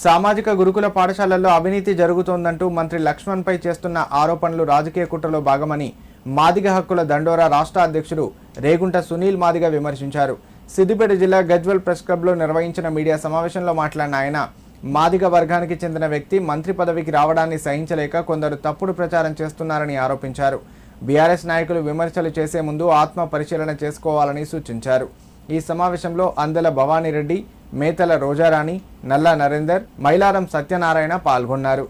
సామాజిక గురుకుల పాఠశాలల్లో అవినీతి జరుగుతోందంటూ మంత్రి లక్ష్మణ్పై చేస్తున్న ఆరోపణలు రాజకీయ కుట్రలో భాగమని మాదిగ హక్కుల దండోరా రాష్ట్ర అధ్యక్షుడు రేగుంట సునీల్ మాదిగ విమర్శించారు. సిద్దిపేట జిల్లా గజ్వెల్ ప్రెస్ క్లబ్లో నిర్వహించిన మీడియా సమావేశంలో మాట్లాడిన ఆయన మాదిగ వర్గానికి చెందిన వ్యక్తి మంత్రి పదవికి రావడాన్ని సహించలేక కొందరు తప్పుడు ప్రచారం చేస్తున్నారని ఆరోపించారు. బీఆర్ఎస్ నాయకులు విమర్శలు చేసే ముందు ఆత్మ పరిశీలన చేసుకోవాలని సూచించారు. ఈ సమావేశంలో అందెల భవానీరెడ్డి, మేతల రోజారాణి, నల్లా నరేందర్, మైలారం సత్యనారాయణ పాల్గొన్నారు.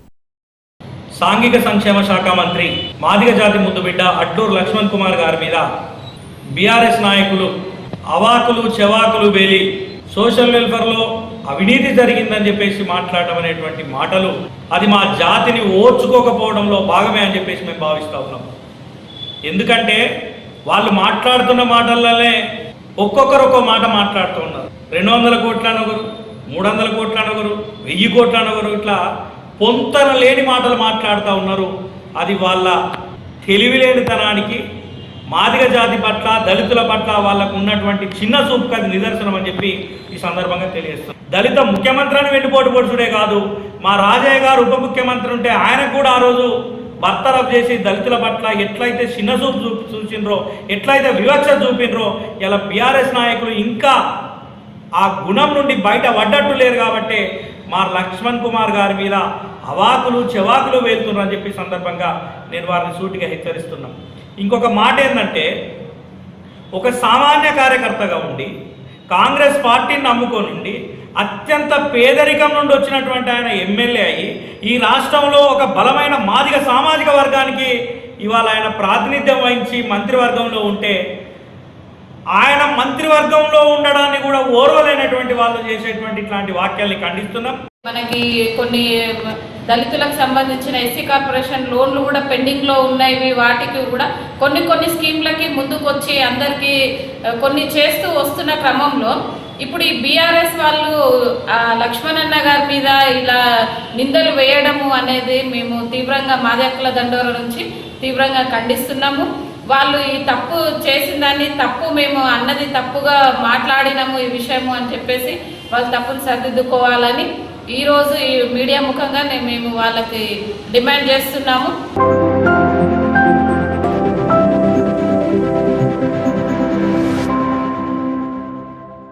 సాంఘిక సంక్షేమ శాఖ మంత్రి మాదిగ జాతి ముద్దుబిడ్డ అడ్లూరు లక్ష్మణ్ కుమార్ గారి మీద బీఆర్ఎస్ నాయకులు అవాకులు చెవాకులు వేలి సోషల్ వెల్ఫేర్లో అవినీతి జరిగిందని చెప్పేసి మాట్లాడడం అనేటువంటి మాటలు అది మా జాతిని ఓర్చుకోకపోవడంలో భాగమే అని చెప్పేసి మేము భావిస్తూ ఉన్నాం. ఎందుకంటే వాళ్ళు మాట్లాడుతున్న మాటలనే ఒక్కొక్కరు ఒక్కో మాట మాట్లాడుతూ ఉన్నారు. 200 కోట్లు అనొకరు, 300 కోట్లు అనొకరు, 1000 కోట్లు అనొకరు, ఇట్లా పొంతన లేని మాటలు మాట్లాడుతూ ఉన్నారు. అది వాళ్ళ తెలివిలేనితనానికి, మాదిగ జాతి పట్ల, దళితుల పట్ల వాళ్ళకు ఉన్నటువంటి చిన్న చూపుకు అది నిదర్శనం అని చెప్పి ఈ సందర్భంగా తెలియజేస్తాం. దళిత ముఖ్యమంత్రిని వెన్నుపోటు పొడుచుడే కాదు, మా రాజయ్య గారు ఉప ముఖ్యమంత్రి ఉంటే ఆయనకు కూడా ఆ రోజు బర్తరఫ్ చేసి దళితుల పట్ల ఎట్లయితే చిన్న చూపు చూసిండ్రో, ఎట్లయితే వివక్ష చూపిండ్రో, ఇలా బీఆర్ఎస్ నాయకులు ఇంకా ఆ గుణం నుండి బయట పడ్డట్టు లేరు. కాబట్టి మా లక్ష్మణ్ కుమార్ గారి మీద అవాకులు చెవాకులు వేలుతున్నారని చెప్పి సందర్భంగా నేను వారిని సూటిగా హెచ్చరిస్తున్నాం. ఇంకొక మాట ఏంటంటే, ఒక సామాన్య కార్యకర్తగా ఉండి కాంగ్రెస్ పార్టీని నమ్ముకొని అత్యంత పేదరికం నుండి వచ్చినటువంటి ఆయన ఎమ్మెల్యే అయ్యి ఈ రాష్ట్రంలో ఒక బలమైన మాదిగ సామాజిక వర్గానికి ఇవాళ ఆయన ప్రాతినిధ్యం వహించి మంత్రివర్గంలో ఉంటే ఆయన మంత్రివర్గంలో ఉండడాన్ని కూడా ఓర్వలేనటువంటి వాళ్ళు చేసేటువంటి ఇట్లాంటి వాక్యాల్ని ఖండిస్తున్నాం. మనకి కొన్ని దళితులకు సంబంధించిన ఎస్సీ కార్పొరేషన్ లోన్లు కూడా పెండింగ్లో ఉన్నాయి. వాటికి కూడా కొన్ని స్కీమ్లకి ముందుకు వచ్చి అందరికీ కొన్ని చేస్తూ వస్తున్న క్రమంలో ఇప్పుడు ఈ బీఆర్ఎస్ వాళ్ళు లక్ష్మణన్న గారి మీద ఇలా నిందలు వేయడము అనేది మేము తీవ్రంగా మాదిగ హక్కుల దండోరా నుంచి తీవ్రంగా ఖండిస్తున్నాము. వాళ్ళు ఈ తప్పు చేసిన దాన్ని తప్పు మేము అన్నది తప్పుగా మాట్లాడినాము ఈ విషయము అని చెప్పేసి వాళ్ళు తప్పును సరిదిద్దుకోవాలని ఈరోజు ఈ మీడియా ముఖంగా మేము వాళ్ళకి డిమాండ్ చేస్తున్నాము.